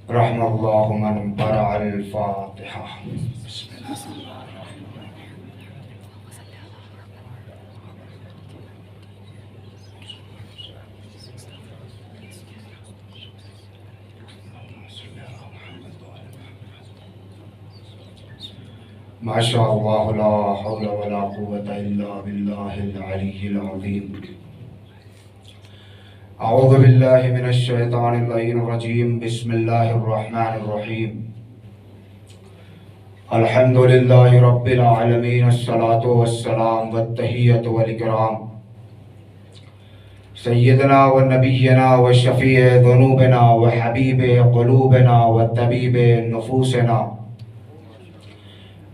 रहमल्लाहु मन क़रअल फ़ातिहा। माशाअल्लाह ला हौला वला कुव्वता इल्ला बिल्लाहिल अलिय्यिल अज़ीम। अऊज़ु बिल्लाहि मिनश शैतानिर रजीम। बिस्मिल्लाहिर रहमानिर रहीम। अल्हम्दुलिल्लाहि रब्बिल आलमीन। अस्सलातु वस्सलाम वत्तहियतु वल इकराम सय्यदना व नबिय्यना व शफ़ीए ज़ुनूबना व हबीबे क़ुलूबना व तबीबे नुफ़ूसना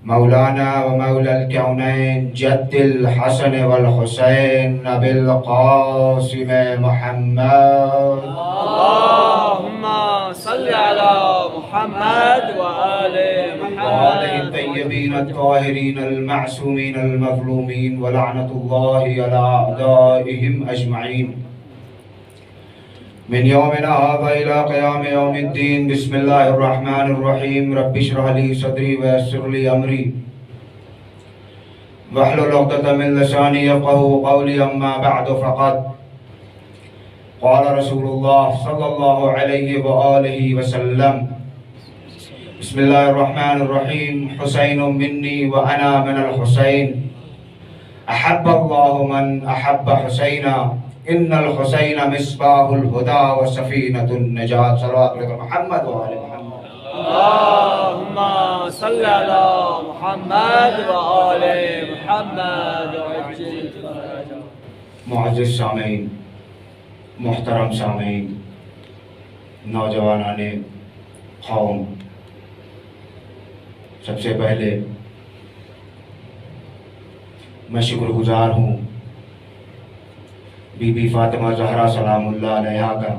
मौलाना व मौलल कौनैन जद्दिल हसन वल हुसैन अबिल क़ासिम मुहम्मद अल्लाहुम्मा सल्लि अला मुहम्मद व आले मुहम्मद तय्यबीन अत्ताहिरीन अल-मअसूमीन अल-मज़लूमीन व लअनतुल्लाहि अला अअदाइहिम अजमईन मिन यौमिना हाज़ा इला क़ियाम यौमिद्दीन। बिस्मिल्लाहिर रहमानिर रहीम। रब्बि इश्रह ली सदरी व यस्सिर ली अमरी वहलुल उक़दतम मिन लिसानी यफ़क़हू क़ौली। अम्मा बअद फ़क़द क़ाल रसूलुल्लाह सल्लल्लाहु अलैहि व आलिहि व सल्लम। बिस्मिल्लाहिर रहमानिर रहीम। हुसैनुम मिन्नी व अना मिनल हुसैन। अहब्बल्लाहु मन अहब्ब हुसैना। इन्नल हुसैन मिस्बाहुल हुदा व सफ़ीनतुन नजात। सल्लल्लाहु अलैहि मुहम्मद व आले मुहम्मद। अल्लाहुम्मा सल्लि अला मुहम्मद व आले मुहम्मद वअज्जिल फरजा। मुअज़्ज़िज़ सामीन, मुहतरम सामीन, नौजवानाने कौम, सबसे पहले मैं शुक्रगुजार हूँ बीबी फातिमा ज़हरा सलामुल्लाह अलैहा का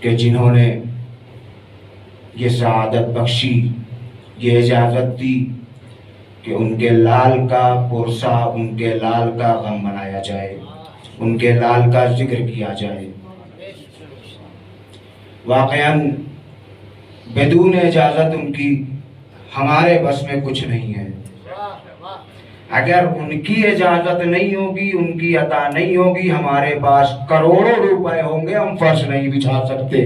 कि जिन्होंने ये सआदत बख्शी, ये इजाज़त दी कि उनके लाल का पुरसा, उनके लाल का गम मनाया जाए, उनके लाल का जिक्र किया जाए। वाक़यान बिदून इजाज़त उनकी हमारे बस में कुछ नहीं है। अगर उनकी इजाज़त नहीं होगी, उनकी अता नहीं होगी, हमारे पास करोड़ों रुपए होंगे, हम फर्श नहीं बिछा सकते।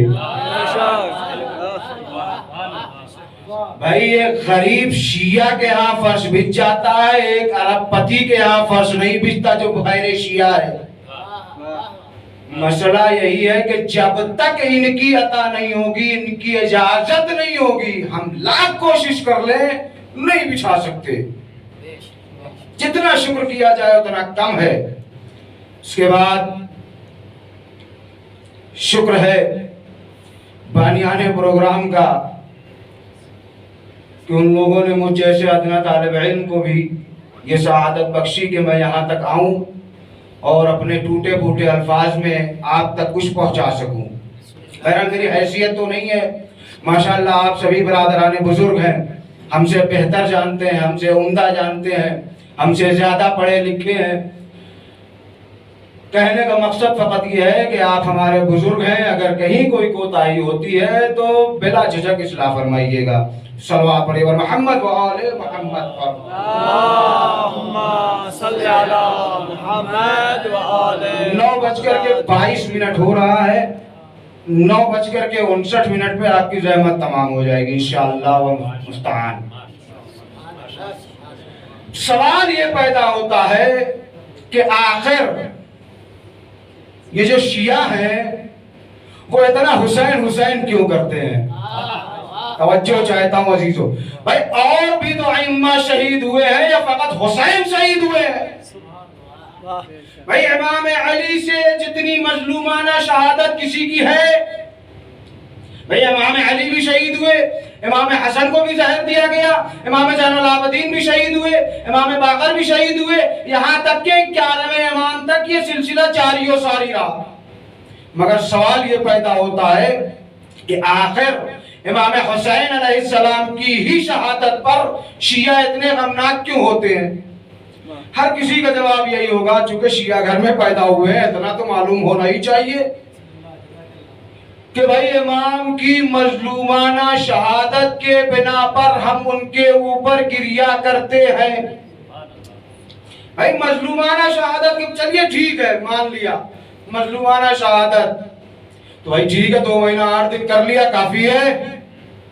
भाई एक गरीब शिया के यहाँ फर्श बिछ जाता है, एक अरबपति के यहाँ फर्श नहीं बिछता जो बगैर शिया है। मसला यही है कि जब तक इनकी अता नहीं होगी, इनकी इजाजत नहीं होगी, हम लाख कोशिश कर ले नहीं बिछा सकते। जितना शुक्र किया जाए उतना कम है। उसके बाद शुक्र है बानियाने प्रोग्राम का कि उन लोगों ने मुझ जैसे अदना तालिब इल्म को भी ये सआदत बख्शी कि मैं यहाँ तक आऊँ और अपने टूटे फूटे अल्फाज में आप तक कुछ पहुँचा सकूँ। बहरहाल मेरी हैसियत तो नहीं है, माशाअल्लाह आप सभी बरादराने बुजुर्ग हैं, हमसे बेहतर जानते हैं, हमसे उम्दा जानते हैं, हमसे ज़्यादा पढ़े लिखे हैं। कहने का मकसद फ़कत ये है कि आप हमारे बुजुर्ग हैं, अगर कहीं कोई कोताही होती है तो बिला झिझक इस्लाह फरमाइएगा। सल्लल्लाहु अलैहि व मोहम्मद व आले मोहम्मद। अल्लाहुम्मा सल्लि अला मुहम्मद व आले। 9:22 हो रहा है। 9:59 पे आपकी ज़हमत तमाम हो जाएगी इंशाअल्लाह व मुस्तान। सवाल ये पैदा होता है कि आखिर ये जो शिया हैं वो इतना हुसैन हुसैन क्यों करते हैं? तवज्जो चाहता हूँ अजीजों। भाई और भी तो अइम्मा शहीद हुए हैं या फकत हुसैन शहीद हुए हैं? भाई इमाम अली से जितनी मजलूमाना शहादत किसी की है, भाई इमाम अली भी शहीद हुए, इमाम हसन को भी जहर दिया गया, इमाम ज़ैनुल आबिदीन भी शहीद हुए, इमाम बाकर भी शहीद हुए, यहाँ तक के 11वें इमाम तक ये सिलसिला जारी और सारी रहा। मगर सवाल ये पैदा होता है कि आखिर इमाम हुसैन अलैहिस्सलाम की ही शहादत पर शिया इतने गमनाक क्यों होते हैं? हर किसी का जवाब यही होगा, चूंकि शिया घर में पैदा हुए हैं, इतना तो मालूम होना ही चाहिए। कि भाई इमाम की मजलूमाना शहादत के बिना पर हम उनके ऊपर गिरिया करते हैं। भाई मजलूमाना शहादत की, चलिए ठीक है मान लिया मजलूमाना शहादत, तो भाई ठीक है 2 महीना 8 दिन कर लिया काफी है।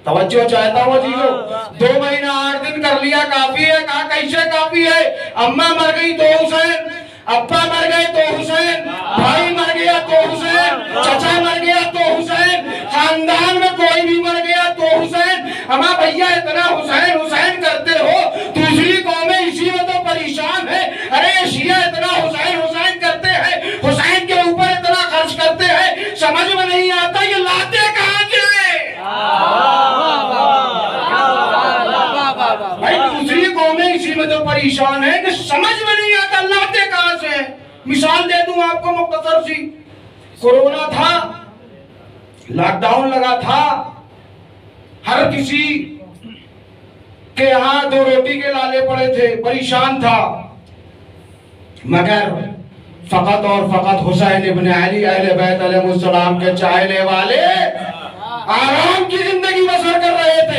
तवज्जो चाहता हूँ चीजों, 2 महीना 8 दिन कर लिया काफी है। कहा कैसे काफी है? अम्मा मर गई तो हुसैन, अब्बा मर गए तो हुसैन, भाई मर गया तो हुसैन, चचा मर गया तो हुसैन, खानदान में कोई भी मर गया तो हुसैन। अम्मा भैया इतना हुसैन हुसैन करते हो, दूसरी कौमें इसी में तो परेशान है। अरे ये शिया इतना हुसैन हुसैन करते हैं, हुसैन के ऊपर इतना खर्च करते हैं, समझ में नहीं आता ये लाते कहां से? भाई दूसरी कौमें इसी में तो परेशान है कि समझ में नहीं आता लाते कहां से। मिसाल दे दूं आपको मुख्तसर सी, कोरोना था, लॉकडाउन लगा था, हर किसी के यहाँ 2 रोटी के लाले पड़े थे, परेशान था, मगर फकत और फकत हुसैन इब्न अली अहले बैत अलैहिस्सलाम के चाहने वाले आराम की जिंदगी बसर कर रहे थे।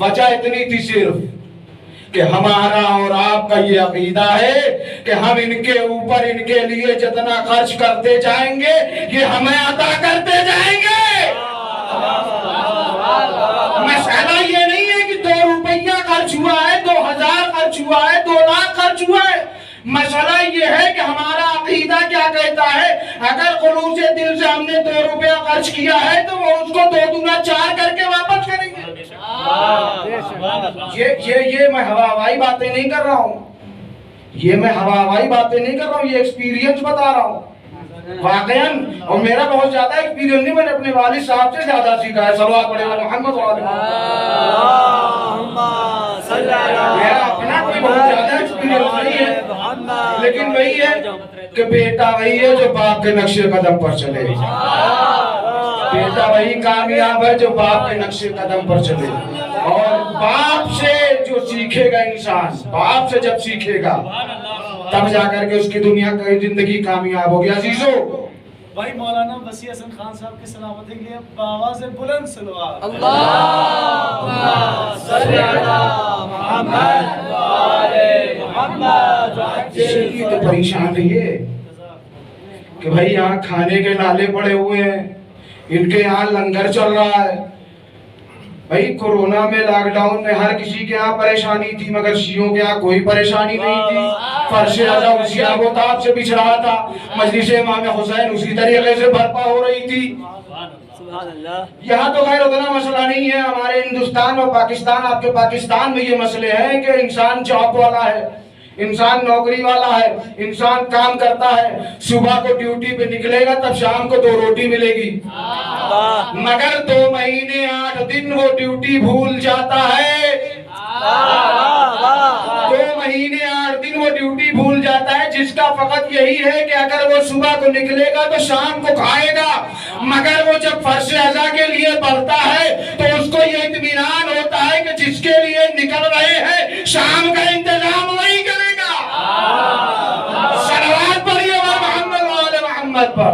वजह इतनी थी सिर्फ कि हमारा और आपका ये अकीदा है कि हम इनके ऊपर इनके लिए जितना खर्च करते जाएंगे ये हमें अता करते जाएंगे। मसला ये नहीं है कि 2 रुपया खर्च हुआ है, 2000 खर्च हुआ है, 2 लाख खर्च हुआ है। मसला ये है कि हमारा अकीदा क्या कहता है, अगर खुलूसे दिल से हमने 2 रुपया खर्च किया है तो वो उसको 2 दूना 4 करके वापस करेंगे। ये मैं हवाई बातें नहीं कर रहा हूँ, ये मैं हवाई बातें नहीं कर रहा हूँ, ये एक्सपीरियंस बता रहा हूँ वाकईन। और मेरा बहुत ज्यादा एक्सपीरियंस नहीं, मैंने अपने वालिद साहब से ज्यादा सीखा है। सल्लल्लाहु अलैहि मोहम्मद मेरा अपना कोई बहुत ज्यादा एक्सपीरियंस नहीं है, लेकिन वही है कि बेटा वही है जो बाप के नक्शे कदम पर चले, बेटा वही कामयाब है जो बाप के नक्शे कदम पर चले। और बाप से जो सीखेगा इंसान, बाप से जब सीखेगा तब जाकर के उसकी दुनिया की जिंदगी कामयाब होगी। अजीजों भाई मौलाना वसी हसन खान साहब की सलामती के लिए आवाज बुलंद सलवात तो परेशान रहिए कि भाई यहाँ खाने के नाले पड़े हुए हैं, इनके यहाँ लंगर चल रहा है। भाई कोरोना में लॉकडाउन में हर किसी के यहाँ परेशानी थी, मगर शियों के यहाँ कोई परेशानी नहीं थी। फर्शे आज़ा उसी आबोताब से बिछ रहा था, मजलिस इमाम हुसैन उसी तरीके से बर्पा हो रही थी। यहाँ तो खैर उतना मसला नहीं है, हमारे हिंदुस्तान और पाकिस्तान, आपके पाकिस्तान में ये मसले हैं कि इंसान जॉब वाला है, इंसान नौकरी वाला है, इंसान काम करता है, सुबह को ड्यूटी पे निकलेगा तब शाम को 2 रोटी मिलेगी, मगर 2 महीने 8 दिन वो ड्यूटी भूल जाता है। 2 महीने 8 दिन वो ड्यूटी भूल जाता है, जिसका फकत यही है कि अगर वो सुबह को निकलेगा तो शाम को खाएगा, मगर वो जब फर्श अज़ा के लिए बढ़ता है तो उसको ये इत्मीनान होता है कि जिसके लिए निकल रहे हैं शाम का इंतजाम वही करेगा। सलवात पढ़िए मोहम्मद वाले मोहम्मद पर,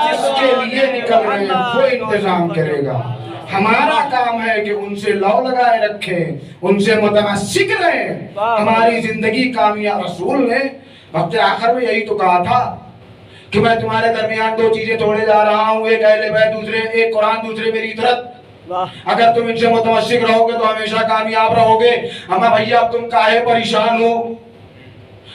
जिसके लिए निकल रहे हैं वो इंतजाम करेगा। हमारा काम है कि उनसे लौ लगाए रखें, उनसे मुतमस्सिक रहें, हमारी जिंदगी कामयाब। रसूल ने वक्त आखिर में यही तो कहा था कि मैं तुम्हारे दरमियान 2 चीजें तोड़े जा रहा हूँ, एक अहले बैत, दूसरे एक कुरान, दूसरे मेरी इतरत। अगर तुम इनसे मुतमस्सिक रहोगे तो हमेशा कामयाब रहोगे। अम्मा भैया अब तुम काहे परेशान हो,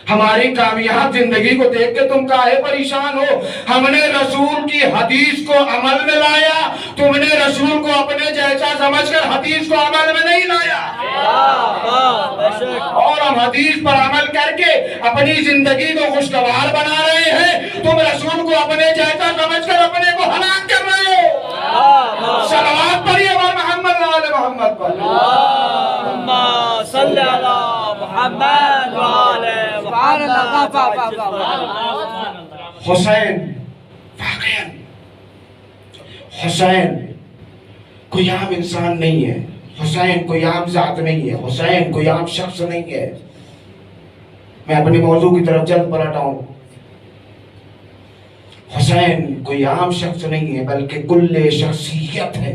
हमारी कामयाब जिंदगी को देख के तुम काहे परेशान हो? हमने रसूल की हदीस को अमल में लाया, तुमने रसूल को अपने जैसा समझकर हदीस को अमल में नहीं लाया। और हम हदीस पर अमल करके अपनी जिंदगी को खुशगवार बना रहे हैं, तुम रसूल को अपने जैसा समझकर अपने को हलाक कर रहे हो। सलवात पढ़िए मोहम्मद वाले मोहम्मद पर। हुसैन हुसैन कोई आम इंसान नहीं है, हुसैन कोई आम जात नहीं है, हुसैन कोई आम शख्स नहीं है। मैं अपने मौजू की तरफ जल्द पलट आऊं। हुसैन कोई आम शख्स नहीं है बल्कि कुल्ले शख्सियत है।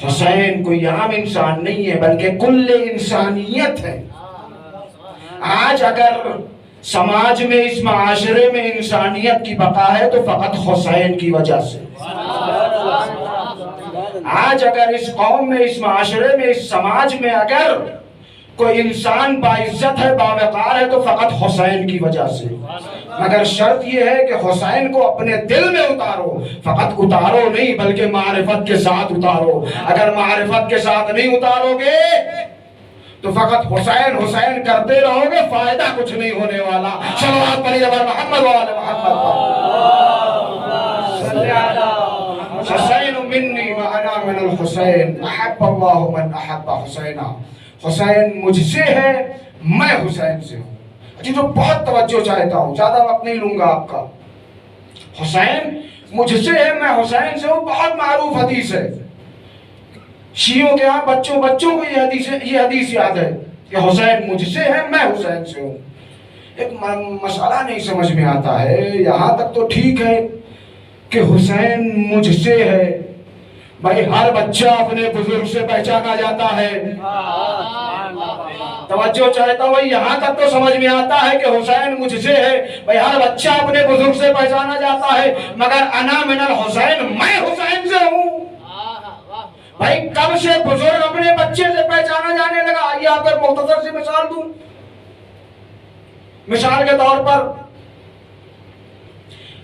हुसैन कोई आम इंसान नहीं है बल्कि कुल्ले इंसानियत है। आज अगर समाज में, इस माशरे में इंसानियत की बका है तो फकत हुसैन की वजह से। आज अगर इस कौम में, इस माशरे में, इस समाज में अगर कोई इंसान बाइज्जत है, बावकार है तो फकत हुसैन की वजह से। मगर शर्त यह है कि हुसैन को अपने दिल में उतारो, फकत उतारो नहीं बल्कि मारिफत के साथ उतारो। अगर मारिफत के साथ नहीं उतारोगे तो फकत हुसैन हुसैन करते रहोगे, फायदा कुछ नहीं होने वाला। सल्लल्लाहु अलैहि मोहम्मद व आले मोहम्मद। हुसैन मिन्नी व अना मिनल हुसैन, अहब्बल्लाहु मन अहब्ब हुसैना। हुसैन मुझसे है, मैं हुसैन से हूँ। जी तो बहुत तवज्जो चाहता हूँ, ज्यादा वक्त नहीं लूंगा आपका। हुसैन मुझसे है, मैं हुसैन से हूँ, बहुत मारूफ हदीस है। शियों के यहाँ बच्चों को ये हदीस याद है कि हुसैन मुझसे है, मैं हुसैन से हूँ। एक मसला नहीं समझ में आता है। यहाँ तक तो ठीक है कि हुसैन मुझसे है, भाई हर बच्चा अपने बुजुर्ग से पहचाना जाता है। तवज्जो चाहता हूँ, यहाँ तक तो समझ में आता है कि हुसैन मुझसे है, भाई हर बच्चा अपने बुजुर्ग से पहचाना जाता है। मगर अना मिनल हुसैन, मैं हुसैन से हूँ। भाई कब से बुजुर्ग अपने बच्चे से पहचाना जाने लगा? आइए आपको मुख्तसर सी मिसाल दूं। मिसाल के तौर पर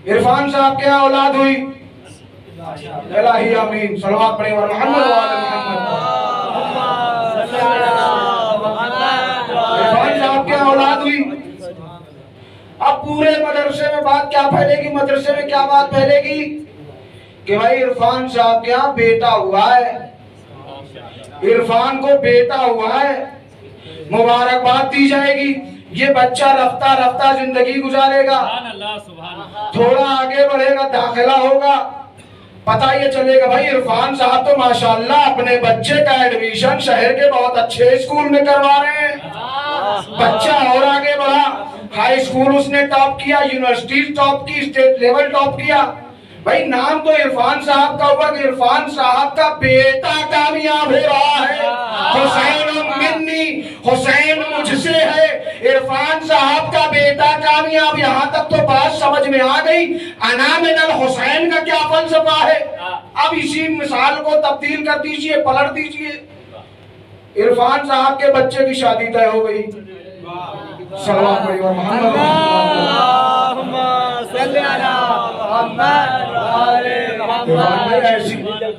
इरफान साहब के औलाद हुई, इलाही आमीन, सल्लल्लाहु अलैहि मोहम्मद व आले मोहम्मद। इरफान साहब के औलाद हुई। अब पूरे मदरसे में बात क्या फैलेगी, मदरसे में क्या बात फैलेगी कि भाई इरफान साहब के यहाँ बेटा हुआ है, इरफान को बेटा हुआ है, मुबारकबाद दी जाएगी। ये बच्चा रफ्ता रफ्ता जिंदगी गुजारेगा, थोड़ा आगे बढ़ेगा, दाखिला होगा, पता ये चलेगा भाई इरफान साहब तो माशाल्लाह अपने बच्चे का एडमिशन शहर के बहुत अच्छे स्कूल में करवा रहे हैं। बच्चा और आगे बढ़ा, हाई स्कूल उसने टॉप किया, यूनिवर्सिटी टॉप की, स्टेट लेवल टॉप किया। भाई नाम तो इरफान साहब का हुआ कि इरफान साहब का बेटा कामयाब हो रहा है। हुसैन मिन्नी, हुसैन मुझसे है, इरफान साहब का बेटा कामयाब। यहाँ तक तो बात समझ में आ गई। अना मिनल हुसैन का क्या फलसफा है? अब इसी मिसाल को तब्दील कर दीजिए, पलट दीजिए। इरफान साहब के बच्चे की शादी तय हो गई। सल्लल्लाहु अलैहि मोहम्मद।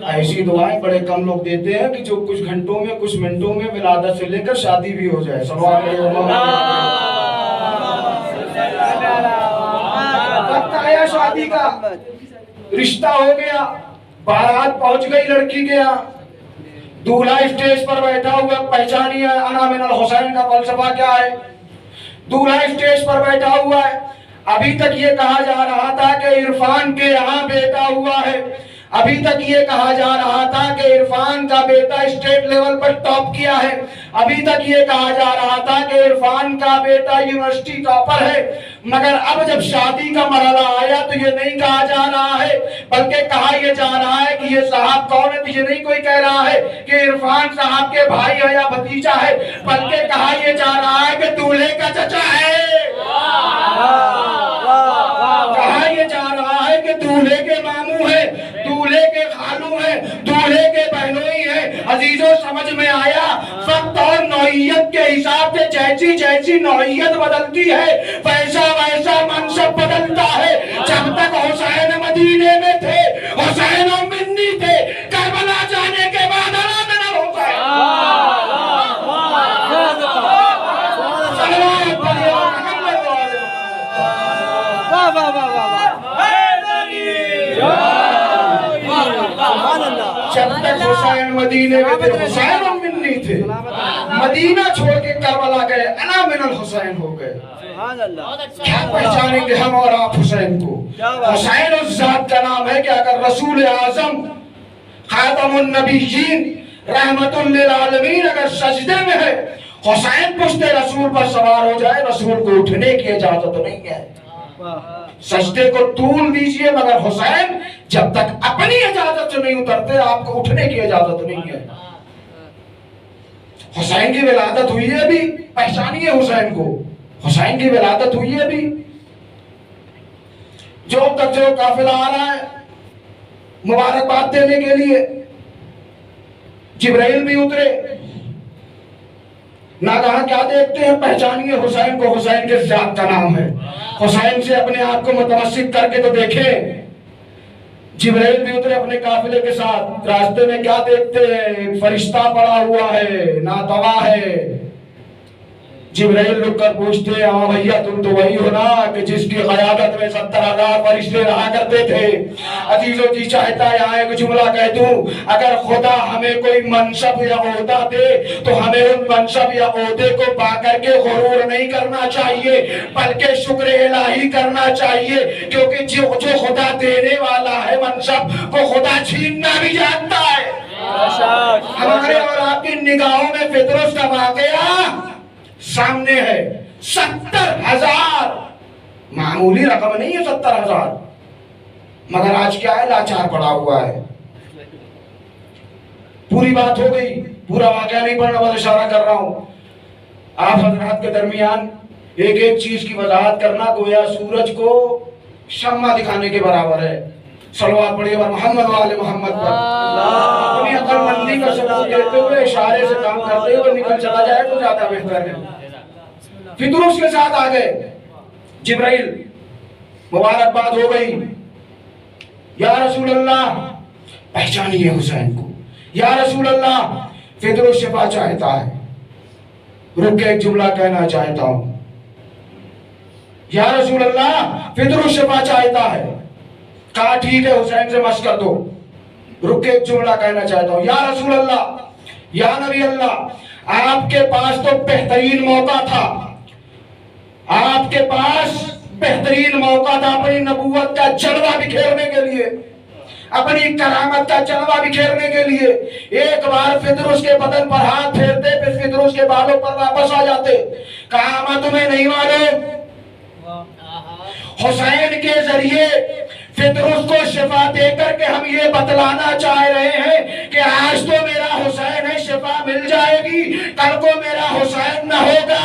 ऐसी दुआएं बड़े कम लोग देते हैं कि जो कुछ घंटों में, कुछ मिनटों में विलादत से लेकर शादी भी हो जाए। वक्त आया शादी का, रिश्ता हो गया, बारात पहुंच गई लड़की के यहाँ, दूल्हा स्टेज पर बैठा हुआ, पहचानिए अना मिनल हुसैन का फलसफा क्या है। दूल्हा स्टेज पर बैठा हुआ है, अभी तक ये कहा जा रहा था कि इरफान के यहाँ बेटा हुआ है, अभी तक ये कहा जा रहा था कि इरफान का बेटा स्टेट लेवल पर टॉप किया है, अभी तक ये कहा जा रहा था कि इरफान का बेटा यूनिवर्सिटी टॉपर है। मगर अब जब शादी का मरहला आया तो ये नहीं कहा जा रहा है, बल्कि कहा यह जा रहा है कि ये साहब कौन है। तो ये नहीं कोई कह रहा है कि इरफान साहब के भाई है या भतीजा है, बल्कि कहा यह जा रहा है कि दूल्हे का चचा है। कहा यह जा रहा है कि दूल्हे के मामू है, दूल्हे के खालू है, दूल्हे के बहनोई है। अजीजों समझ में आया? वक्त और नौइयत के हिसाब से जैसी जैसी नौइयत बदलती है वैसा वैसा मनसब बदलता है। जब तक हुसैन मदीने में थे, हुसैन और मिन्नी थे, करबला जाने के बाद अना मिनल हुसैन। जब तक हुसैन मदीने में थे, हुसैन और मिन्नी थे, मदीना छोड़ के करबला गए, अना मिनल हुसैन हो गए। क्या पहचानेंगे हम और आप हुसैन को? हुसैन उस जात का नाम है कि अगर रसूल आजम खातमुन नबीयीन रहमतुल लिल आलमीन अगर सजदे में है, हुसैन पुश्ते रसूल पर सवार हो जाए, रसूल को उठने की इजाजत नहीं है। सजदे को तूल दीजिए, मगर हुसैन जब तक अपनी इजाजत से नहीं उतरते आपको उठने की इजाजत नहीं है। हुसैन की विलादत हुई है अभी, पहचानिए हुसैन को, हुसैन की विलादत हुई है अभी। जो तक जो काफिला आ रहा है मुबारकबाद देने के लिए, जिब्राइल भी उतरे, ना कहा क्या देखते हैं, पहचानिए हुसैन को, हुसैन के जात का नाम है। हुसैन से अपने आप को मुतमस्सिक करके तो देखें। जिब्राइल भी उतरे अपने काफिले के साथ, रास्ते में क्या देखते हैं, एक फरिश्ता पड़ा हुआ है, नातवा है। जिब्राइल रुक कर पूछते हैं, हाँ भैया तुम तो वही हो ना कि जिसकी क़यादत में 70,000 फरिश्ते रहा करते थे। अजीजो जी चाहता है यहाँ एक जुमला कह दूं, अगर खुदा हमें कोई मनसब या ओहदा दे तो हमें उन मनसब या ओहदे को पा करके गुरूर नहीं करना चाहिए, बल्कि शुक्र इलाही करना चाहिए, क्योंकि जो खुदा देने वाला है मनसब वो खुदा छीनना भी जानता है। हमारे और आपकी निगाहों में फितरत का वाकया सामने है। 70,000 मामूली रकम नहीं है 70,000, मगर आज क्या है, लाचार पड़ा हुआ है। पूरी बात हो गई, पूरा वाकया नहीं पढ़ना, बस इशारा कर रहा हूं। आप हजरात के दरमियान एक एक चीज की वजाहत करना गोया सूरज को शम्मा दिखाने के बराबर है। सलवात पढ़िए मोहम्मद वाले मोहम्मद पर। अपनी अक्लमंदी का सबूत देते हुए, इशारे से काम करते हुए निकल चला जाए तो ज्यादा बेहतर है। फिर उसके साथ आ गए जिब्राइल, मुबारकबाद हो गई। या रसूल अल्लाह, पहचानिए हुसैन को। या रसूल अल्लाह, फिर शिफा चाहता है। रुक के एक जुमला कहना चाहता हूं। या रसूल अल्लाह, फिर शिफा चाहता है। कहा ठीक है, हुसैन से मशक कर दो। रुक के एक जुमला कहना चाहता हूं। या रसूल अल्लाह, या नबी अल्लाह, आपके पास तो बेहतरीन मौका था, आपके पास बेहतरीन मौका था अपनी नबूवत का जलवा बिखेरने के लिए, अपनी करामत का जलवा बिखेरने के लिए। एक बार फिदरुस के बदन पर हाथ फेरते, फिर फिदरुस के बालों पर वापस आ जाते। कहा मैं तुम्हें नहीं मालूम, हुसैन के जरिए फिदरुस को शिफा देकर के हम ये बतलाना चाह रहे हैं कि आज तो मेरा हुसैन है, शिफा मिल जाएगी, कल को मेरा हुसैन न होगा।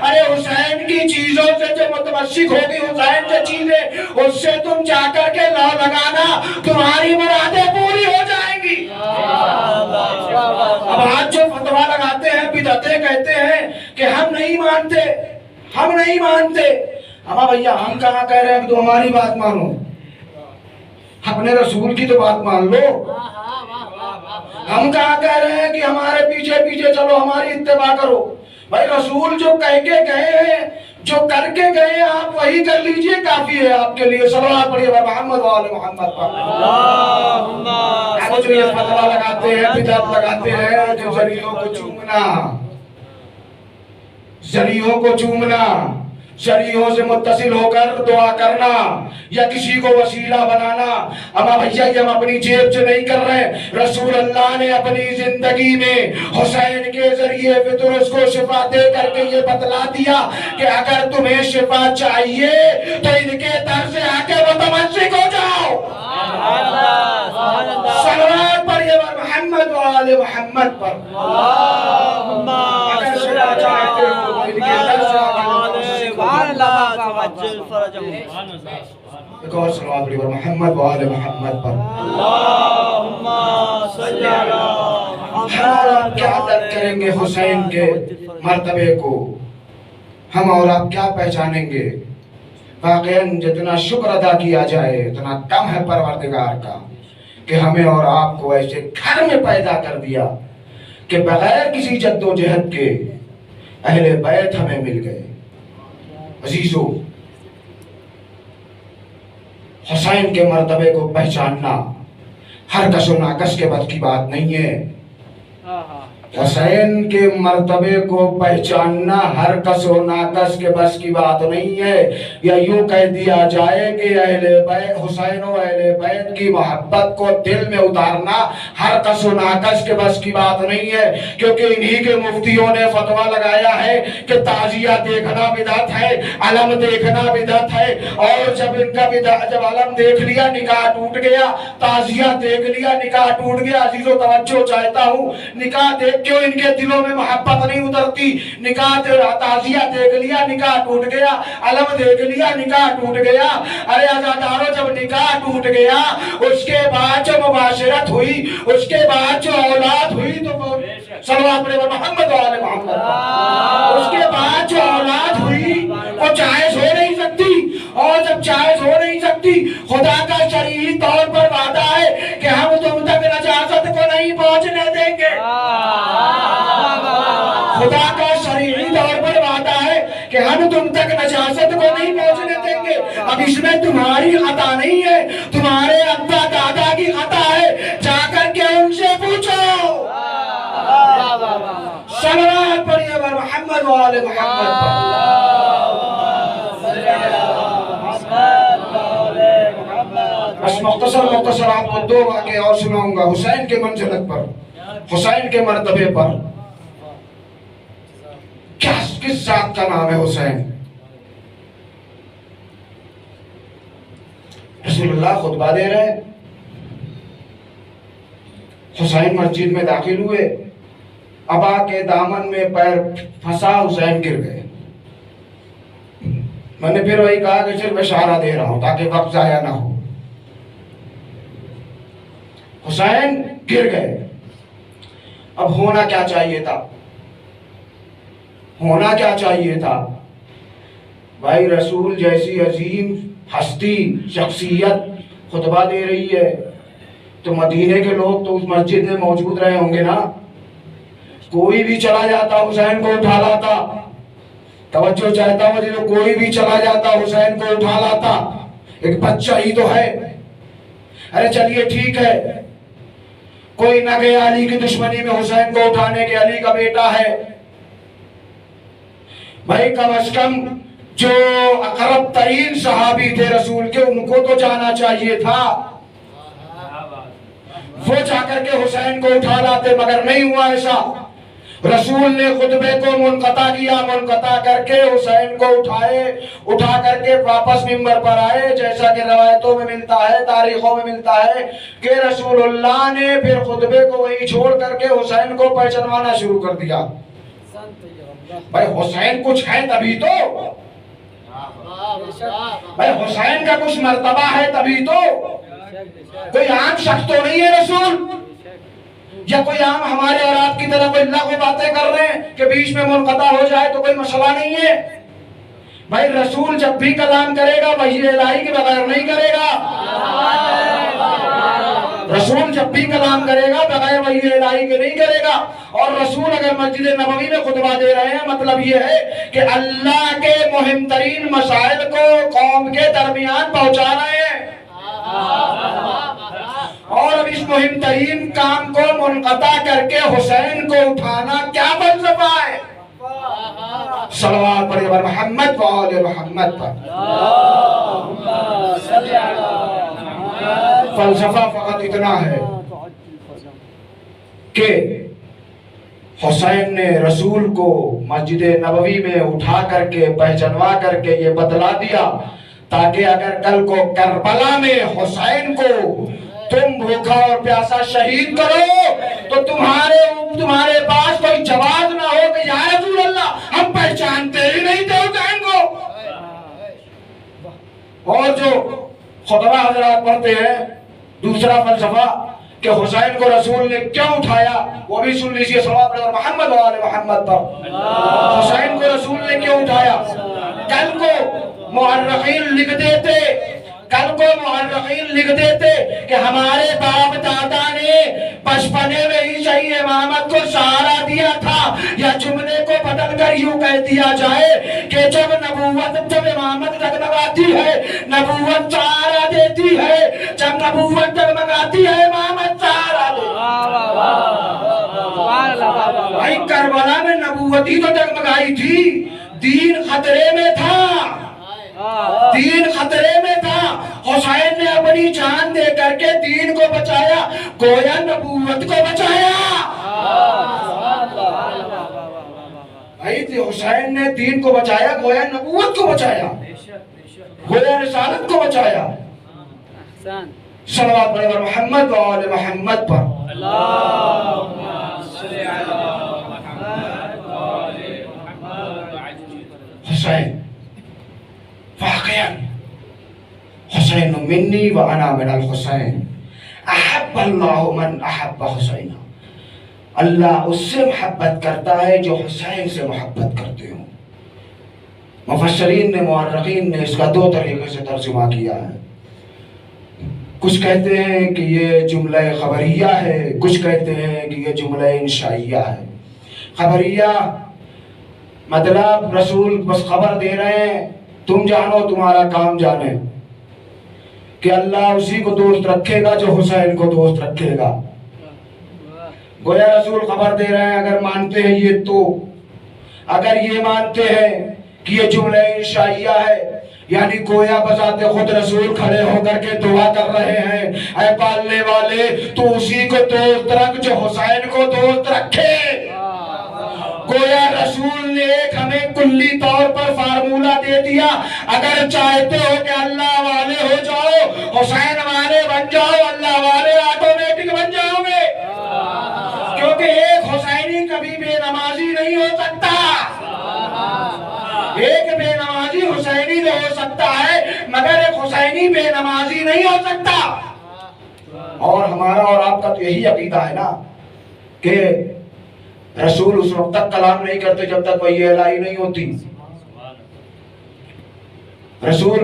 अरे हुसैन की चीजों से जो मुतमस्सिक होगी, हुसैन से चीजें, उससे तुम जाकर के लौ लगाना, तुम्हारी मुरादें पूरी हो जाएंगी। अब आज जो फतवा लगाते हैं, बिदअतें कहते हैं कि हम नहीं मानते, हम नहीं मानते। अमा भैया हम कहाँ कह रहे हैं कि तुम हमारी बात मानो, अपने रसूल की तो बात मान लो। हम कहाँ कह रहे हैं कि हमारे पीछे पीछे चलो, हमारी इत्तेबा करो। भाई रसूल जो कह के गए हैं, जो करके गए हैं, आप वही कर लीजिए, काफी है आपके लिए। सल्लल्लाहु अलैहि मोहम्मद वाले मोहम्मद पर। जो ये फतवा लगाते हैं, बिदअत लगाते हैं, जो जरियों को चूमना, जरियों को चूमना, शरीयों से मुत्तसिल होकर दुआ करना या किसी को वसीला बनाना, अमा भैया ये हम अपनी जेब से नहीं कर रहे। रसूल अल्लाह ने अपनी जिंदगी में हुसैन के जरिए फितरुस को शिफा दे करके ये बतला दिया कि अगर तुम्हें शिफा चाहिए तो इनके दर से आके मुतमस्सिक हो जाओ। सलवात पढ़िए मोहम्मद वाले मोहम्मद पर। अगर शिफा चाहते हो तो इनके दर से आके एक और सलवात पढ़िए मोहम्मद वाले मोहम्मद पर। हम और आप क्या दर्द करेंगे हुसैन के मर्तबे को, हम और आप क्या पहचानेंगे। वाकईन जितना शुक्र अदा किया जाए उतना कम है परवरदिगार का कि हमें और आपको ऐसे घर में पैदा कर दिया कि बगैर किसी जद्दोजहद के अहले बैत हमें मिल गए। अजीजों, हुसैन के मर्तबे को पहचानना हर कशो नाकस के बस की बात नहीं है। हुसैन के मर्तबे को पहचानना हर कस व नाकस के बस की बात नहीं है। या यूं कह दिया जाए कि अहले बैत हुसैन और अहले बैत की मोहब्बत को दिल में उतारना हर कस व नाकस के बस की बात नहीं है, क्योंकि इन्हीं के मुफ्तियों ने फतवा लगाया है कि ताजिया देखना बिदअत है, अलम देखना बिदअत है। और जब जब अलम देख लिया निकाह टूट गया, ताजिया देख लिया निकाह टूट गया। अजीजों तवज्जो चाहता हूँ, निकाह देख क्यों इनके दिलों में मोहब्बत नहीं उतरती? निकाह ताजिया देख लिया निकाह टूट गया, अलम देख लिया निकाह टूट गया। अरे अज़ादारों, जब निकाह टूट गया उसके बाद जो मुबाशरत हुई, उसके बाद जो औलाद हुई, तो सल्लल्लाहु अलैहि मोहम्मद वाले मोहम्मद, उसके बाद जो औलाद हुई वो जायज हो नहीं सकती। और जब जायज हो नहीं सकती, खुदा का शरई तौर पर वादा है कि हम तुम तक नजासत को नहीं पहुंचने देंगे। खुदा का शरई तौर पर वादा है कि हम तुम तक नजासत को नहीं पहुंचने देंगे। अब इसमें तुम्हारी खता नहीं है, तुम्हारे अब्बा दादा की खता है। जाकर के उनसे पूछो। सल्लल्लाहु अलैहि मोहम्मद वाले मोहम्मद। बस मुख्तसर आपको दो वाक़े और सुनाऊंगा हुसैन के मंजिलत पर, हुसैन के मर्तबे पर। क्या किस जात का नाम है हुसैन? रसूलुल्लाह खुतबा दे रहे, हुसैन मस्जिद में दाखिल हुए, अबा के दामन में पैर फंसा, हुसैन गिर गए। मैंने फिर वही कहा कि सिर्फ इशारा दे रहा हूं ताकि वक्त जाया ना हो। हुसैन गिर गए। अब होना क्या चाहिए था? होना क्या चाहिए था? भाई रसूल जैसी अजीम हस्ती शख्सियत खुतबा दे रही है तो मदीने के लोग तो उस मस्जिद में मौजूद रहे होंगे ना। कोई भी चला जाता हुसैन को उठा लाता। तवज्जो चाहता हूं, जो कोई भी चला जाता हुसैन को उठा लाता। एक बच्चा ही तो है। अरे चलिए ठीक है, कोई ना गया अली की दुश्मनी में हुसैन को उठाने के, अली का बेटा है भाई। कम अज कम जो अकरब तरीन सहाबी थे रसूल के, उनको तो जाना चाहिए था। वो जाकर के हुसैन को उठा लाते, मगर नहीं हुआ ऐसा। रसूल ने खुतबे को मुनक़ता किया, मुनक़ता करके हुसैन को उठाए, उठा करके वापस मिंबर पर आए। जैसा कि रवायतों में मिलता है, तारीखों में मिलता है कि रसूलुल्लाह ने फिर खुतबे को वहीं छोड़ करके हुसैन को पहचानवाना शुरू कर दिया। भाई हुसैन कुछ है तभी तो, भाई हुसैन का कुछ मर्तबा है तभी तो। कोई आम शख्स तो नहीं है रसूल, या कोई आम हमारे और आपकी तरह कोई लाखों बातें कर रहे हैं कि बीच में मुनक़ता हो जाए तो कोई मसला नहीं है। भाई रसूल जब भी कलाम करेगा वही इलाही के बगैर नहीं करेगा। रसूल जब भी कलाम करेगा बगैर वही इलाही के नहीं करेगा। और रसूल अगर मस्जिद नबवी में खुतबा दे रहे हैं, मतलब ये है कि अल्लाह के मुहिम तरीन मसाइल को कौम के दरमियान पहुंचा रहे हैं। और अब इस मुहिम तरीन काम को मुनक़ता करके हुसैन को उठाना क्या फलसफा है? सल्लल्लाहु अलैहि मोहम्मद व आले मोहम्मद पर। फलसफा फकत इतना है कि हुसैन ने रसूल को मस्जिद नबवी में उठा करके पहचानवा करके ये बतला दिया, ताकि अगर कल को करबला में हुसैन को तुम भूखा और प्यासा शहीद करो तो तुम्हारे पास कोई जवाब ना हो कि या रसूल अल्लाह हम पहचानते ही नहीं थे हुसैन को। और जो खुतबा हजरात पढ़ते हैं, दूसरा फलसफा कि हुसैन को रसूल ने क्यों उठाया, वो भी सुन लीजिए। सल्लल्लाहु अलैहि मोहम्मद वाले मोहम्मद पर। हुसैन को रसूल ने क्यों उठाया? कल को मुअर्रिखीन लिख देते, कल को मुअर्रिखीन लिख देते कि हमारे बाप दादा ने बचपने में ही सही इमामत को सहारा दिया था, या जुमले को बदलकर यूं कह दिया जाए कि जब इमामत डगमगाती है नबूवत सहारा देती है, जब नबूवत डगमगाती है इमामत सहारा देती है। मोमबत्ती तो जगमगाई थी, दीन खतरे में था, दीन खतरे में था। हुसैन ने अपनी जान दे करके दीन को बचाया, गोया नबूवत को बचाया। भाई हुसैन ने दीन को बचाया, गोया नबूवत को बचाया, गोया रिसालत को बचाया। सल्लल्लाहु अलैहि मोहम्मद व आले मोहम्मद पर। हुसैन वाक़ियन हुसैन मिन्नी व अना मिनल हुसैन, अहब्बल्लाहु मन अहब्ब हुसैन। अल्लाह उससे मोहब्बत करता है जो हुसैन से मोहब्बत करते हो। मुफस्सिरीन ने, मुअर्रिखीन ने इसका दो तरीके से तर्जुमा किया है। कुछ कहते हैं कि ये जुमला खबरिया है, कुछ कहते हैं कि ये जुमला इंशाइया है। खबरिया मतलब रसूल बस खबर दे रहे हैं, तुम जानो तुम्हारा काम जाने, कि अल्लाह उसी को दोस्त रखेगा जो हुसैन को दोस्त रखेगा। गोया रसूल खबर दे रहे हैं। अगर मानते हैं ये तो, अगर ये मानते हैं कि ये जुमला इंशाइया है, यानी गोया बजाते खुद रसूल खड़े होकर के दुआ कर रहे हैं, ऐ पालने वाले तू उसी को दोस्त रख जो हुसैन को दोस्त रखे। गोया रसूल ने एक हमें कुल्ली तौर पर फार्मूला दे दिया, अगर चाहते हो कि अल्लाह वाले हो जाओ, हुसैन वाले बन जाओ, अल्लाह वाले ऑटोमेटिक बन जाओगे। क्योंकि एक हुसैनी कभी बेनमाजी नहीं हो सकता, एक बेनमाजी हुसैनी तो हो सकता है, मगर एक हुसैनी बेनमाजी नहीं हो सकता। और हमारा और आपका तो यही अकीदा है ना कि रसूल उस वक्त तक कलाम नहीं करते जब तक वही इलाही नहीं होती। रसूल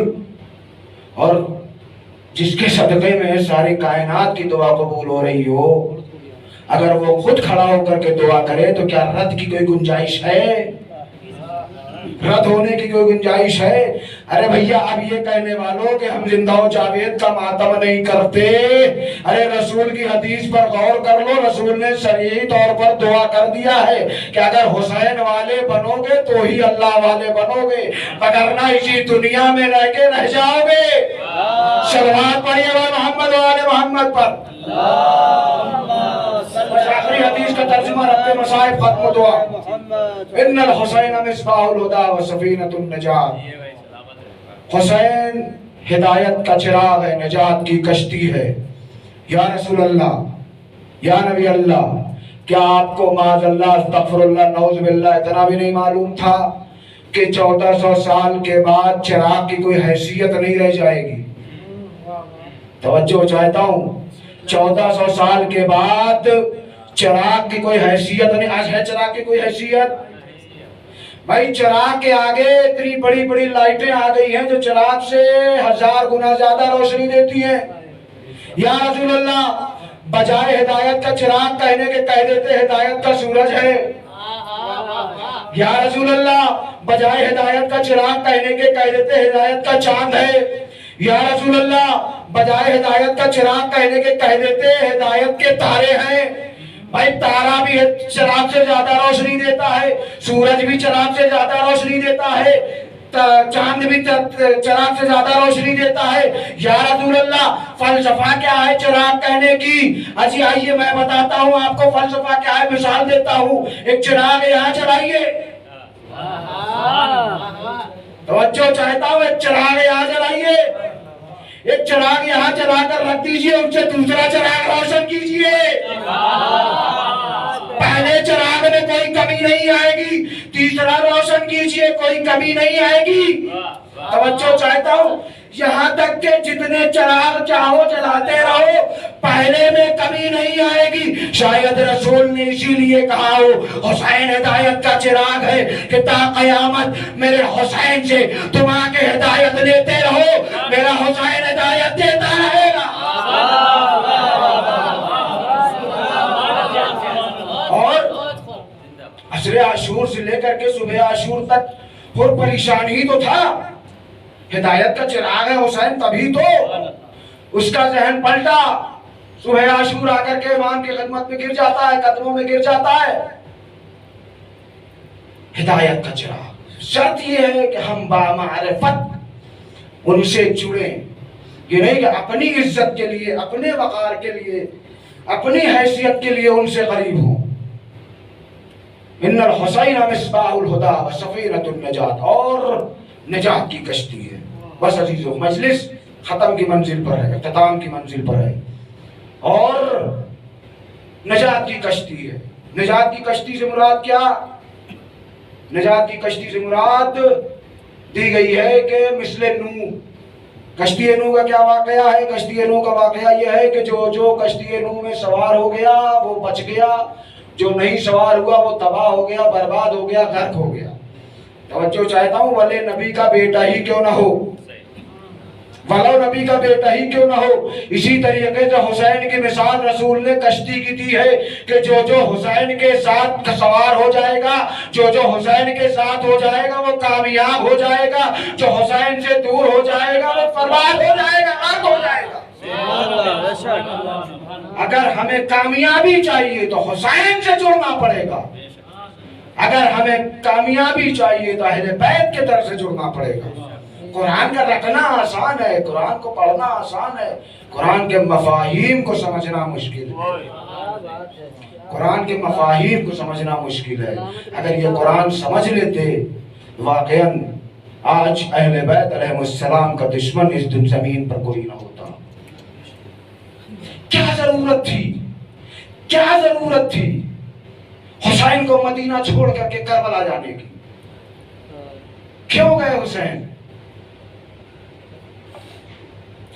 और जिसके सदक़े में सारी कायनात की दुआ कबूल हो रही हो, अगर वो खुद खड़ा होकर के दुआ करे तो क्या रद्द की कोई गुंजाइश है? रद्द होने की कोई गुंजाइश है? अरे भैया, अब ये कहने वालों कि हम जिंदा जावेद का मातम नहीं करते, अरे रसूल की हदीस पर गौर कर लो। रसूल ने शरई तौर पर दुआ कर दिया है कि अगर हुसैन वाले बनोगे तो ही अल्लाह वाले बनोगे, वरना इसी दुनिया में रह के रह जाओगे। सलवात पढ़िए मोहम्मद वाले मोहम्मद पर। आखिरी हदीस का तर्जुमा रखते मसाइब खत्म दुआ, इन्नल हुसैन मिस्बाहुल हुदा व सफीनतुन नजात। हुसैन हिदायत का चिराग है, नजात की कश्ती है। या रसूल अल्लाह, या नबी अल्लाह, क्या आपको माज़अल्लाह अस्तगफिरुल्लाह नऊज़ बिल्लाह इतना भी नहीं मालूम था कि 1400 साल के बाद चिराग की कोई हैसियत नहीं रह जाएगी? तवज्जो चाहता हूँ, 1400 साल के बाद चिराग की कोई हैसियत नहीं। आज है चिराग की कोई हैसियत? भाई चिराग के आगे इतनी बड़ी बड़ी लाइटें आ गई हैं जो चिराग से 1000 गुना ज्यादा रोशनी देती हैं। या रसूल अल्लाह, बजाय हिदायत का चिराग कहने के कह देते हिदायत का सूरज है। या रसूल अल्लाह, बजाय हिदायत का चिराग कहने के कह देते हिदायत का चांद है। या रसूल अल्लाह, बजाय हिदायत का चिराग कहने के कह देते हिदायत के तारे हैं। भाई तारा भी चिराग से ज्यादा रोशनी देता है, सूरज भी चिराग से ज्यादा रोशनी देता है, चांद भी चिराग से ज्यादा रोशनी देता है। या रसूल अल्लाह, फलसफा क्या है चिराग कहने की? अच्छी आइए मैं बताता हूँ आपको फलसफा क्या है, मिसाल देता हूँ। एक चिराग यहाँ चलाइए, तवज्जो चाहता हूँ, एक चिराग यहाँ जलाइए, एक चिराग यहाँ जलाकर रख दीजिए, उससे दूसरा चिराग रोशन कीजिए। पहले चिराग में कोई कमी नहीं आएगी, तीसरा रोशन कीजिए, कोई कमी नहीं आएगी। तवज्जो चाहता हूँ, यहाँ तक के जितने चिराग चाहो जलाते रहो, पहले में कमी नहीं आएगी। शायद रसूल ने इसीलिए कहा हो हुसैन हिदायत का चिराग है कि ता कयामत मेरे हुसैन से तुम आके हिदायत लेते रहो, मेरा हुसैन हिदायत देता रहेगा। और असरे आशूर से लेकर के सुबह आशूर तक और परेशान ही तो था। हिदायत का चिराग है हुसैन, तभी तो उसका जहन पलटा। सुबह आशूर आकर के इमाम की खिदमत में गिर जाता है, कदमों में गिर जाता है। हिदायत का चिराग। शर्त यह है कि हम बामारिफत उनसे जुड़े, ये नहीं कि अपनी इज्जत के लिए, अपने वकार के लिए, अपनी हैसियत के लिए उनसे करीब हों। इन्नल हुसैन मिस्बाहुल हुदा व सफीनतुन नजात, और निजात की कश्ती है। बस अजीजों, मजलिस खत्म की मंजिल पर है, इख्तिताम की मंजिल पर है, और निजात की कश्ती है। निजात की कश्ती से मुराद क्या? निजात की कश्ती से मुराद दी गई है कि मिसले नूह, कश्ती नूह का क्या वाकया है? कश्ती नूह का वाकया यह है कि जो कश्ती नूह में सवार हो गया वो बच गया, जो नहीं सवार हुआ वो तबाह हो गया, बर्बाद हो गया, गर्क हो गया। तवज्जो चाहता हूँ, भले नबी का बेटा ही क्यों ना हो, वलो नबी का बेटा ही क्यों ना हो। इसी तरीके से हुसैन की मिसाल रसूल ने कश्ती की दी है कि जो हुसैन के साथ सवार हो जाएगा, जो हुसैन के साथ हो जाएगा वो कामयाब हो जाएगा, जो हुसैन से दूर हो जाएगा वो बर्बाद हो जाएगा, गर्क हो जाएगा। अगर हमें कामयाबी चाहिए तो हुसैन से जुड़ना पड़ेगा, अगर हमें कामयाबी चाहिए तो अहले बैत के दर से जुड़ना पड़ेगा। कुरान का रखना आसान है, कुरान को पढ़ना आसान है, कुरान के मफाहिम को समझना मुश्किल है, कुरान के मफाहिम को समझना मुश्किल है। अगर ये कुरान समझ लेते, वाकईन आज अहले बैत अलैहिस्सलाम का दुश्मन इस जमीन पर कोई ना होता। क्या जरूरत थी, क्या जरूरत थी हुसैन को मदीना छोड़ करके करबला जाने की? क्यों गए हुसैन?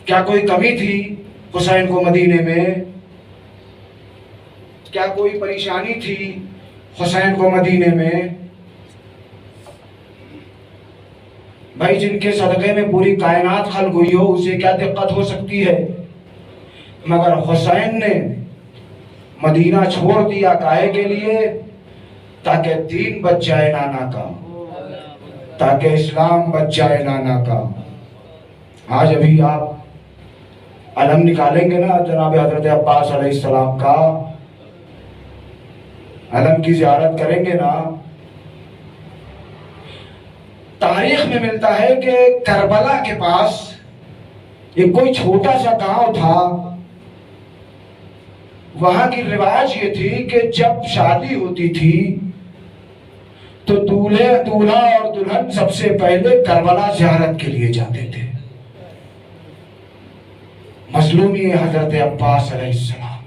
क्या कोई कमी थी हुसैन को मदीने में? क्या कोई परेशानी थी हुसैन को मदीने में? भाई, जिनके सदक़े में पूरी कायनात खल्क़ हुई हो उसे क्या दिक्कत हो सकती है? मगर हुसैन ने मदीना छोड़ दिया काहे के लिए? ताकि दीन बच जाए नाना का, ताकि इस्लाम बच जाए नाना का। आज अभी आप अलम निकालेंगे ना जनाब हजरत अब्बास अलैहिस्सलाम का, अलम की ज़ियारत करेंगे ना, तारीख में मिलता है कि करबला के पास एक कोई छोटा सा गांव था। वहां की रिवाज ये थी कि जब शादी होती थी तो दूल्हा और दुल्हन सबसे पहले करबला ज़ियारत के लिए जाते थे। मजलूमी हजरत अब्बास अलैहिस्सलाम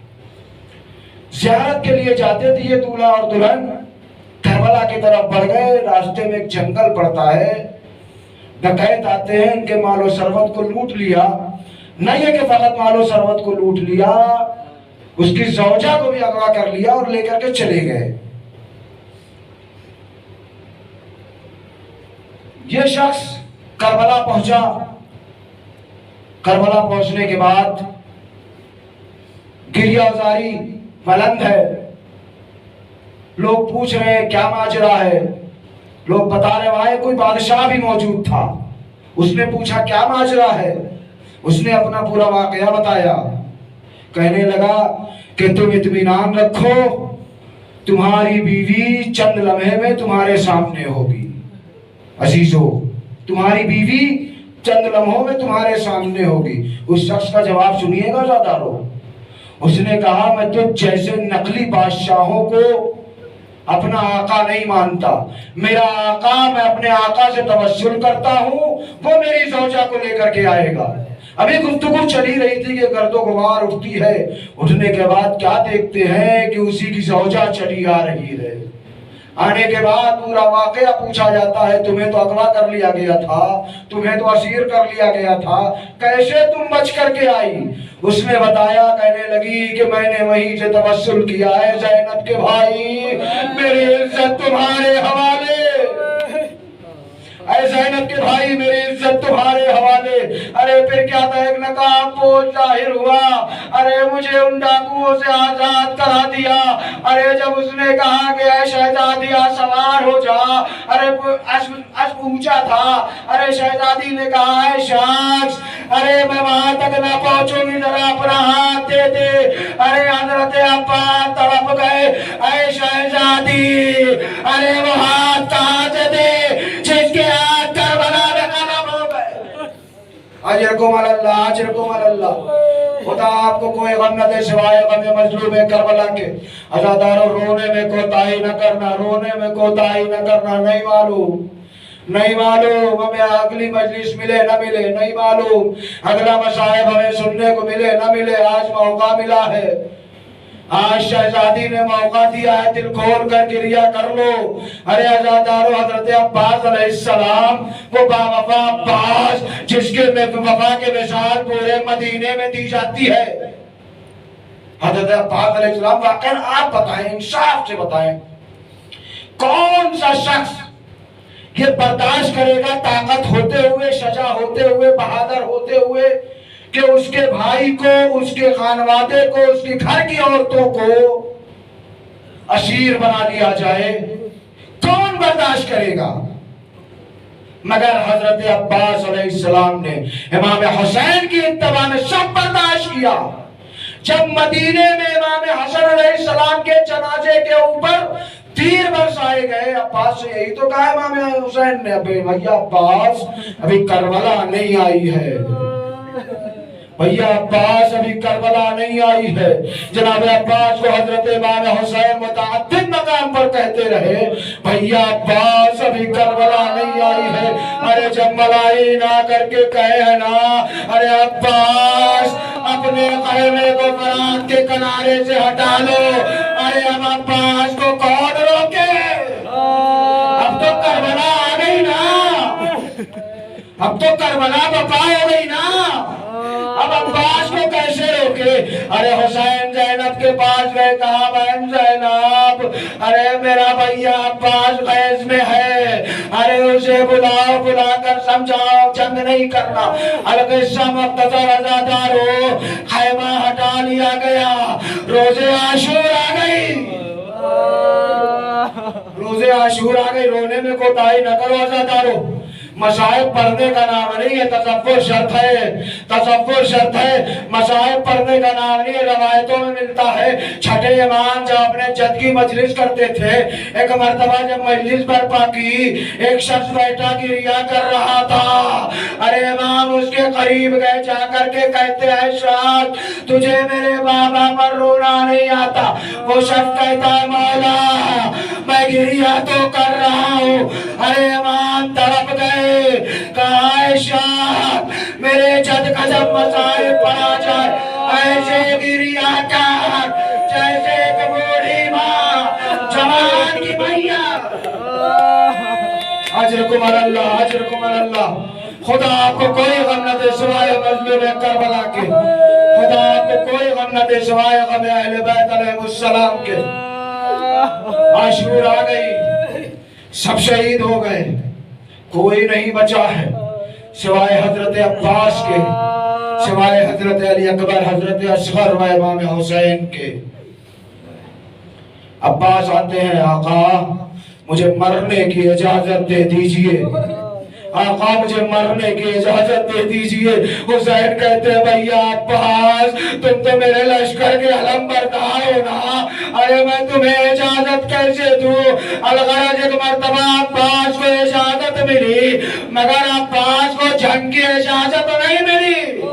ज़ियारत के लिए जाते थे। ये दूल्हा और दुल्हन करबला की तरफ बढ़ गए। रास्ते में एक जंगल पड़ता है, डकैत आते हैं, इनके मालो सरवत को लूट लिया। नहीं है कि फकत मालो सरवत को लूट लिया, उसकी ज़ौजा को भी अगवा कर लिया और लेकर के चले गए। ये शख्स करबला पहुंचा। करबला पहुंचने के बाद गिरियाजारी बुलंद है, लोग पूछ रहे हैं क्या माजरा है। लोग बता रहे वहां कोई बादशाह भी मौजूद था। उसने पूछा क्या माजरा है, उसने अपना पूरा वाकया बताया। कहने लगा कि तुम इत्मीनान रखो, तुम्हारी बीवी चंद लम्हे में तुम्हारे सामने होगी। अजीजों, तुम्हारी बीवी चंद लम्हों में तुम्हारे सामने होगी। उस शख्स का जवाब सुनिएगा ज़्यादा लोग। उसने कहा मैं तो जैसे नकली बादशाहों को अपना आका नहीं मानता, मेरा आका, मैं अपने आका से तवस्सुल करता हूँ, वो मेरी ज़ौजा को लेकर के आएगा। अभी गुफ्तगू चली रही थी कि गर्दो गुबार उठती है। उठने के बाद क्या देखते हैं कि उसी की ज़ौजा चली आ रही है। आने के बाद पूरा वाकया पूछा जाता है, तुम्हें तो अगवा कर लिया गया था, तुम्हें तो असीर कर लिया गया था, कैसे तुम बच करके आई? उसने बताया, कहने लगी कि मैंने वहीं से तवस्सुल किया है ज़ैनब के भाई, मेरी इज्जत तुम्हारे हवाले। ऐ ज़ैनब के भाई, मेरी इज्जत तुम्हारे हवाले। अरे फिर क्या था, एक नकाब पोश जाहिर हुआ। अरे मुझे उन डाकुओं से आजाद करा दिया। अरे जब उसने कहा कि ऐ शहजादिया सवार हो जा, अरे अश्व ऊंचा था। अरे शहजादी ने कहा है शख्स, अरे मैं वहां तक ना पहुंचूंगी, जरा अपना हाथ दे दे। अरे हजरत अब्बास तड़प गए, ऐ शहजादी अरे वो हाथ कहां से थे जिसके हाथ करबला में कलम हो गए। अजरकुम अल्लाह, अजरकुम अल्लाह। खुदा आपको कोई गम न दे सिवाय गम मजलूम करबला के। अज़ादारों, रोने में कोताही न करना, रोने में कोताही न करना। नहीं मालूम, नहीं मालूम हमें अगली मजलिस मिले न मिले, नहीं मालूम अगला मसाइब हमें सुनने को मिले न मिले। आज मौका मिला है, आज शहजादी ने मौका दिया है, दिल खोल कर गिरिया कर लो। अरे अज़ादारों, हजरत अब्बास अलैहिस्सलाम, वो बावफा अब्बास जिसके वफा के मिसाल पूरे मदीने में दी जाती है। हजरत अब्बास अलैहिस्सलाम, वाकई आप बताएं, इंसाफ से बताएं, कौन सा शख्स ये बर्दाश्त करेगा ताकत होते हुए, सजा होते हुए, बहादुर होते हुए कि उसके भाई को, उसके खानवादे को, उसके घर की औरतों को असीर बना दिया जाए? कौन बर्दाश्त करेगा? मगर हजरत अब्बास अलैहिस्सलाम ने इमाम हुसैन की इत्तबा में सब बर्दाश्त किया। जब मदीने में इमाम हसन अलैहिस्सलाम के जनाजे के ऊपर तीर बरसाए गए, अब्बास से यही तो कहा इमाम हुसैन ने, अबे भैया अब्बास, अभी करबला नहीं आई है, भैया अब्बास अभी करबला नहीं आई है। जनाब अब्बास को हजरत इमाम हुसैन मुतअद्दिद मकाम पर कहते रहे, भैया अब्बास अभी करबला नहीं आई है। अरे जब मलाई ना करके कहे है ना, अरे अब्बास अपने ख़ैमे को फरात के किनारे से हटा लो। अरे अब अब्बास को कौन रोके? अब तो करबला आ गई ना, अब तो करबला बपा हो गई ना, अब अब्बास को कैसे रोके? अरे हुसैन जैनब के पास गए, कहा बहन जैनब, अरे मेरा भैया अब्बास गैस में है, अरे उसे बुलाओ, बुलाकर समझाओ, जंग नहीं करना। अलग-सा मुख्तसर अज़ादारों, खैमा हटा लिया गया, रोजे आशूर आ गई, रोजे आशूर आ गई। रोने में कोताही न करो अज़ादारों, मसाइब पढ़ने का नाम नहीं है, तसव्वुर शर्त है, तसव्वुर शर्त है, मसाइब पढ़ने का नाम नहीं है। रवायतों में मिलता है, छठे इमाम जब अपने जद की मजलिस करते थे, एक मर्तबा जब मजलिस बर्पा की, एक शख्स बैठा गिरिया कर रहा था। अरे इमाम उसके करीब गए, जाकर के कहते हैं, शाद तुझे मेरे बाबा पर रोना नहीं आता? वो शख्स कहता है, मौला मैं गिरिया तो कर रहा हूँ। अरे इमाम तड़प गए, मेरे जद का जब मसाइब पड़ा जाए, ऐसे गिरिया कर जैसे एक बूढ़ी माँ जवान की मैया। अजरकुम अल्लाह, अजरकुम अल्लाह। खुदा आपको कोई गम न दे सिवाय मजलूम करबला के, खुदा आपको कोई गम न दे सिवाय गम अहले बैत अलैहिस्सलाम के। आशूर आ गई, सब शहीद हो गए, कोई नहीं बचा है सिवाय हजरत अब्बास के, सिवाय हजरत अली अकबर, हजरत असगर व इमाम हुसैन के। अब्बास आते हैं, आका मुझे मरने की इजाजत दे दीजिए, आका मुझे मरने की इजाजत दे दीजिए। हुसैन कहते हैं, भैया अब्बास तुम तो मेरे लश्कर के अलमबरदार हो ना, अरे मैं तुम्हें इजाजत कैसे दूं? अलगरज एक मर्तबा अब्बास को इजाजत मिली, मगर अब्बास को जंग की इजाजत नहीं मिली।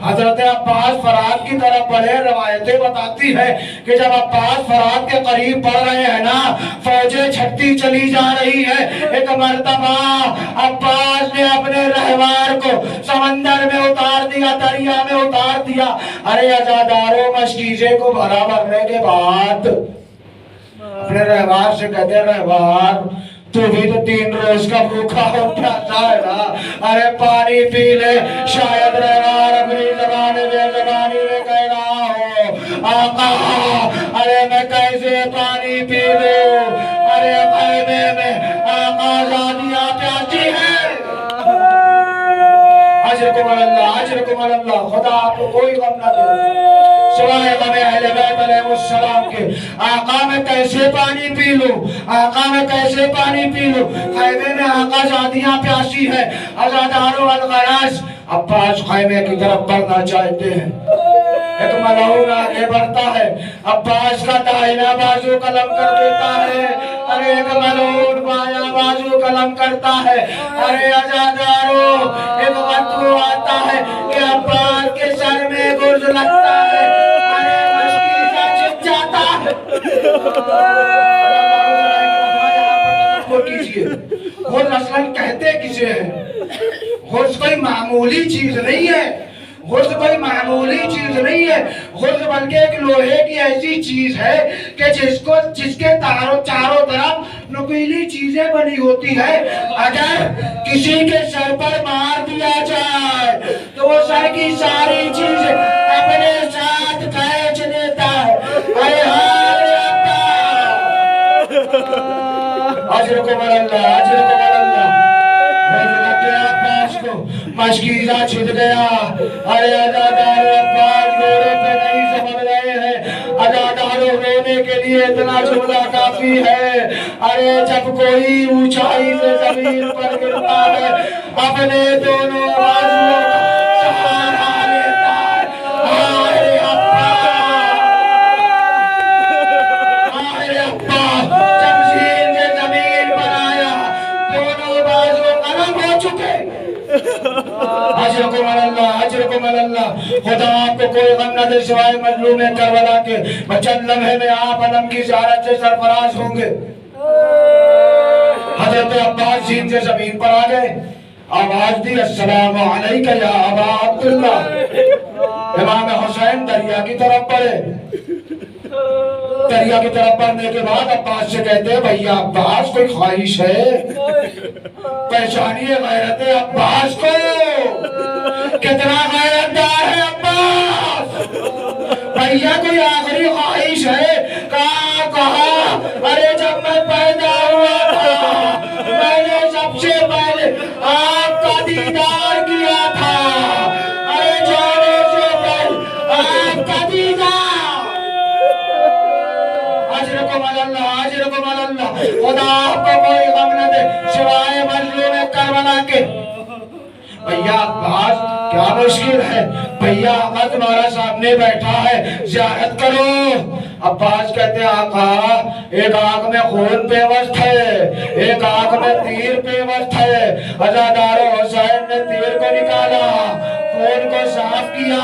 हजरत अब्बास फरात की तरफ बढ़े, रवायतें बताती है कि जब अब्बास फरात के करीब बढ़ रहे हैं ना, फौजें छटती चली जा रही है। एक मर्तबा अब्बास ने अपने रहवार को समंदर में उतार दिया, दरिया में उतार दिया। अरे अज़ादारों, मशकीजे को भरा भरने के बाद अपने रहवार से कहते, रहवार तू भी तो 3 रोज का भूखा हो प्यासा है ना, अरे पानी पी ले। शायद रहवार अपनी ज़बानी में कह रहा हो, आका अरे मैं कैसे पानी पी लूं? अरे खैमे में आका ज़ादियाँ प्यासी है। अजरकुम अल्लाह, अजरकुम अल्लाह। खुदा आपको कोई गम न दे सिवाय गमे अहले बैत अलैहिस्सलाम के। आका मैं कैसे पानी पी लूं? आका मैं कैसे पानी पी लूं? खैमे में आका ज़ादियाँ प्यासी है। अज़ादारों, अल-गरास अब्बास खैमे की तरफ बढ़ना चाहते हैं। एक मलऊन आगे बढ़ता है, अब्बास का दाहिना बाजू कलम कर देता है। अरे एक मलऊन बाया बाजू कलम करता है। अरे अजादारो, एक वक्त वो आता है कि अब्बास के सर में गुर्ज लगता है। अरे मशकीजा छिप जाता है। गुर्ज असलन कहते किसे हैं? गुर्ज कोई मामूली चीज नहीं है। गुर्ज कोई मामूली चीज नहीं है। गुर्ज बल्कि एक लोहे की ऐसी चीज है कि जिसके चारों तरफ नुकीली चीजें बनी होती है। अगर किसी के सर पर मार दिया जाए तो वो सर की सारी चीज अपने साथ खींच लेता है। अरे अजर को मल्ला, अजर को मल्ला। मशकीजा छिद गया। अरे अजादारो, अब्बास घोड़े पे नहीं समझ रहे हैं। अजादारो, रोने के लिए इतना जुमला काफी है। अरे जब कोई ऊंचाई से जमीन पर गिरता है, अपने दोनों बाजुओं का सहारा लेता है। अरे अब्बा, अरे अब्बा, जब जीन से जमीन पर आया, दोनों बाजू अलग हो चुके। अजर को मल्लाह, अजर को मल्लाह। खुदा आपको कोई गम न दे सिवाय मजलूम करबला के। चंद लम्हे में आप अलम की ज़ियारत से सरफराज होंगे। हजरत अब्बास जीन से जमीन पर आ गए, आवाज दी, अस्सलामु अलैका या अबा अब्दुल्लाह। इमाम हुसैन दरिया की तरफ बढ़े। दरिया की तरफ बढ़ने के बाद अब्बास से कहते हैं, भैया अब्बास कोई ख्वाहिश है? पहचानिए गैरत अब्बास को। कितना गैरतदार है अब्बास। भैया कोई आखिरी ख्वाहिश है? कहा अरे जब मैं पैदा हुआ था, मैंने सबसे पहले आपका दीदार किया था। अरे जाने से पहले आपका दीदार। अजर को मल्लाह, अजर को मल्लाह। खुदा आपको कोई गम न दे सिवाय मजलूम करबला के। भैया अब्बास, क्या मुश्किल है? भैया आका तुम्हारा सामने बैठा है, ज़ियारत करो। अब्बास कहते हैं, आका एक आंख में खून पेवस्त है, एक आंख में तीर पेवस्त है। अजादारो, हुसैन ने तीर को निकाला, खून को साफ किया।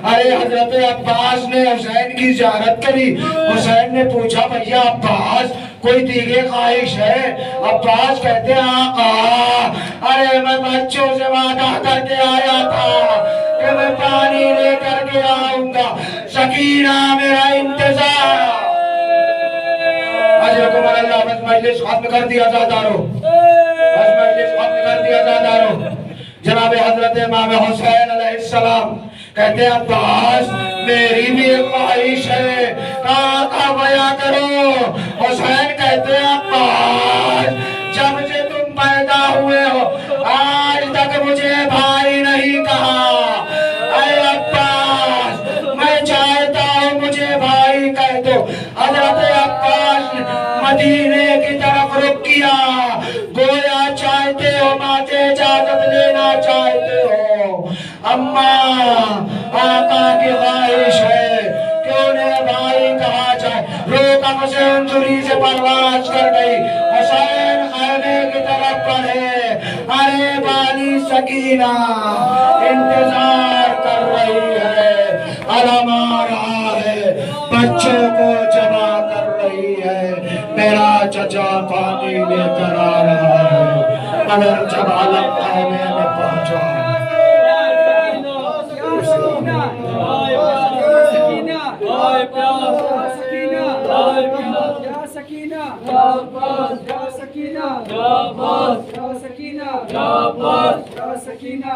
अरे हजरत अब्बास ने हुसैन की ज़ियारत करी। हुसैन ने पूछा, भैया अब्बास कोई दीगे ख्वाहिश है? अब्बास कहते हैं, आका अरे मैं बच्चों से वादा करके आया था कि मैं पानी लेकर के आऊंगा, सकीना मेरा इंतजार। अजर को मल्लाह, बस मजलिस खत्म कर दिया ज़ादारो, बस मजलिस खत्म कर दिया ज़ादारो। जनाब हजरत इमाम हुसैन अलैहिस्सलाम कहते हैं, अब्बास मेरी भी एक ख्वाहिश है, कहा बया करो। हुसैन कहते हैं, अब्बास जब से तुम पैदा हुए हो आज तक मुझे भाई नहीं कहा। अरे अब्बास मैं चाहता हूँ मुझे भाई कह दो। हजरत अब्बास मदीने की तरफ रुख किया, गोया चाहते हो माँ से इजाजत लेना चाहते हो। अम्मा आका की ख्वाहिश है कि उन्हें भाई कहा जाए। रोक से उनसुरी से परवाज कर गई। हुसैन खाने की तरफ बढ़े। अरे बानी सकीना इंतजार कर रही है, अलम आ रहा है, बच्चों को जमा कर रही है। मेरा चचा पानी लेकर आ रहा है। मगर जब अलम खाने में पहुंचा, सकीना